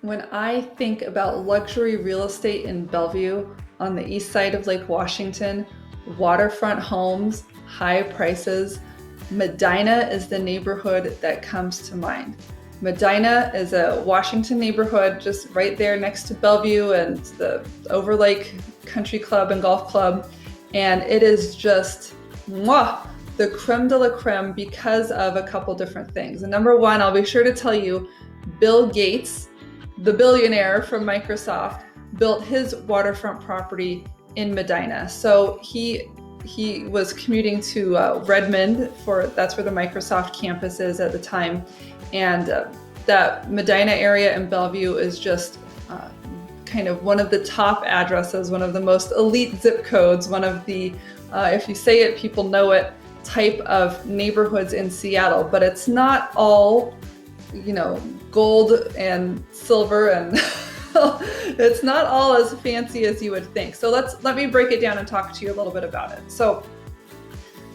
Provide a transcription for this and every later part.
When I think about luxury real estate in Bellevue on the east side of Lake Washington, waterfront homes, high prices, Medina is the neighborhood that comes to mind. Medina is a Washington neighborhood just right there next to Bellevue and the Overlake Country Club and Golf Club. And it is just mwah, the creme de la creme because of a couple different things. And number one, I'll be sure to tell you, Bill Gates, the billionaire from Microsoft, built his waterfront property in Medina. So he was commuting to Redmond that's where the Microsoft campus is at the time. And that Medina area in Bellevue is just kind of one of the top addresses, one of the most elite zip codes, one of the, if you say it, people know it, type of neighborhoods in Seattle. But it's not all, gold and silver and it's not all as fancy as you would think. So let me break it down and talk to you a little bit about it. So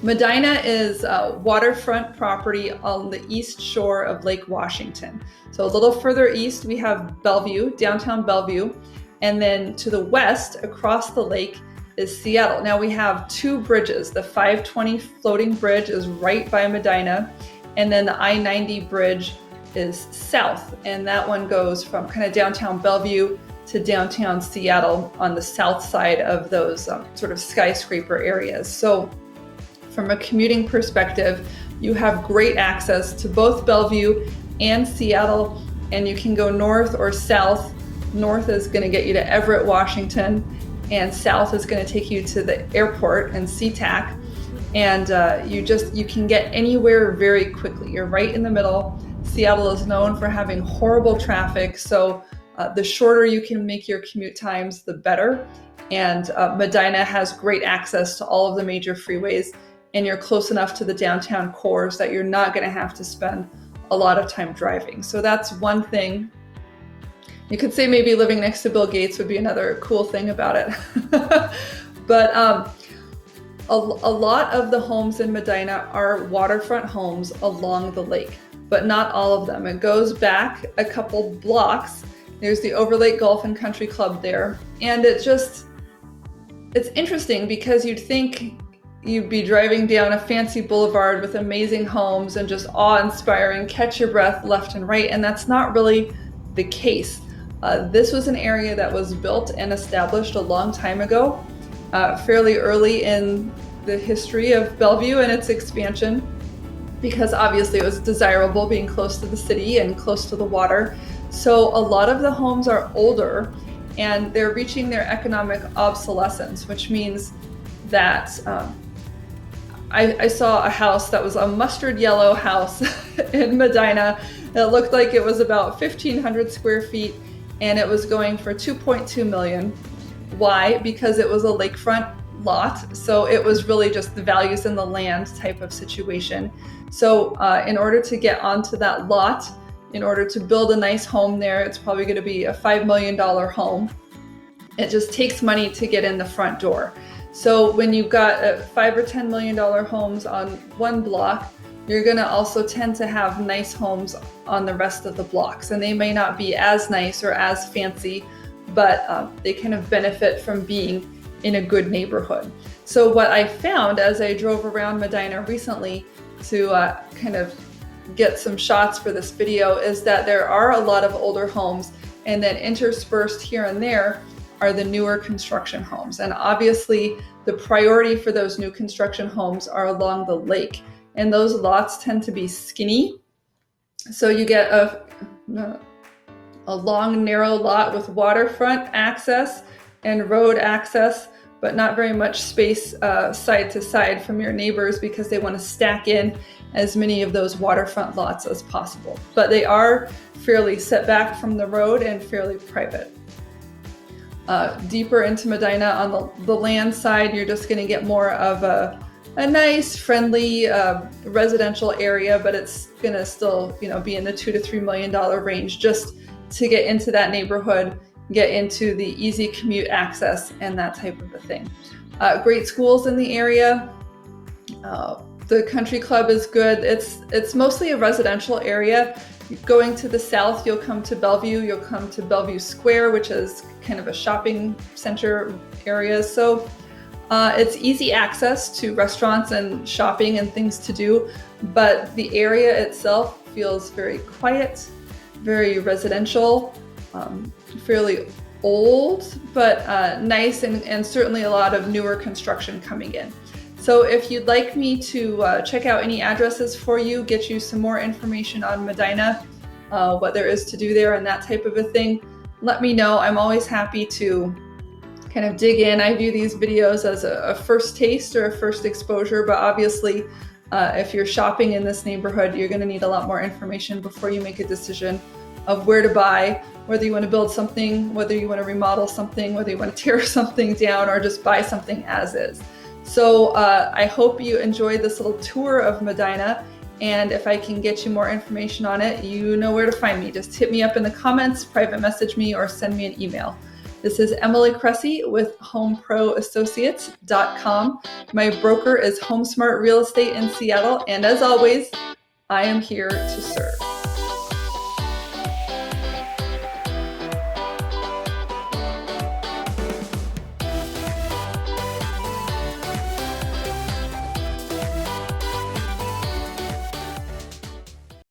Medina is a waterfront property on the east shore of Lake Washington. So a little further east, we have Bellevue, downtown Bellevue, and then to the west, across the lake, is Seattle. Now we have two bridges. The 520 floating bridge is right by Medina, and then the I-90 bridge is south, and that one goes from kind of downtown Bellevue to downtown Seattle on the south side of those sort of skyscraper areas. So from a commuting perspective, you have great access to both Bellevue and Seattle, and you can go north or south. North is going to get you to Everett, Washington, and south is going to take you to the airport and SeaTac. And you can get anywhere very quickly. You're right in the middle. Seattle is known for having horrible traffic, so the shorter you can make your commute times, the better. And Medina has great access to all of the major freeways, and you're close enough to the downtown cores that you're not going to have to spend a lot of time driving. So that's one thing. You could say maybe living next to Bill Gates would be another cool thing about it. But a lot of the homes in Medina are waterfront homes along the lake, but not all of them. It goes back a couple blocks. There's the Overlake Golf and Country Club there. And it's interesting because you'd think you'd be driving down a fancy boulevard with amazing homes and just awe-inspiring, catch your breath left and right. And that's not really the case. This was an area that was built and established a long time ago, fairly early in the history of Bellevue and its expansion, because obviously it was desirable being close to the city and close to the water. So a lot of the homes are older and they're reaching their economic obsolescence, which means that I saw a house that was a mustard yellow house in Medina. It looked like it was about 1,500 square feet and it was going for $2.2 million. Why? Because it was a lakefront lot. So it was really just the values in the land type of situation. So in order to get onto that lot, in order to build a nice home there, it's probably going to be a $5 million home. It just takes money to get in the front door. So when you've got $5 or $10 million homes on one block, you're going to also tend to have nice homes on the rest of the blocks. And they may not be as nice or as fancy, but they kind of benefit from being in a good neighborhood. So what I found as I drove around Medina recently to kind of get some shots for this video is that there are a lot of older homes, and then interspersed here and there are the newer construction homes. And obviously the priority for those new construction homes are along the lake, and those lots tend to be skinny. So you get a long, narrow lot with waterfront access and road access, but not very much space side to side from your neighbors because they want to stack in as many of those waterfront lots as possible. But they are fairly set back from the road and fairly private. Deeper into Medina on the land side, you're just going to get more of a nice, friendly residential area, but it's going to still be in the $2 to $3 million range just to get into that neighborhood, get into the easy commute access and that type of a thing. Great schools in the area. The country club is good. It's mostly a residential area. Going to the south, you'll come to Bellevue. You'll come to Bellevue Square, which is kind of a shopping center area. So it's easy access to restaurants and shopping and things to do, but the area itself feels very quiet, very residential, fairly old, but nice, and certainly a lot of newer construction coming in. So if you'd like me to check out any addresses for you, get you some more information on Medina, what there is to do there and that type of a thing, let me know. I'm always happy to kind of dig in. I view these videos as a first taste or a first exposure, but obviously if you're shopping in this neighborhood, you're going to need a lot more information before you make a decision of where to buy, whether you want to build something, whether you want to remodel something, whether you want to tear something down or just buy something as is. So I hope you enjoyed this little tour of Medina, and if I can get you more information on it, you know where to find me. Just hit me up in the comments, private message me, or send me an email. This is Emily Cressy with HomeProAssociates.com. My broker is HomeSmart Real Estate in Seattle, and as always, I am here to serve.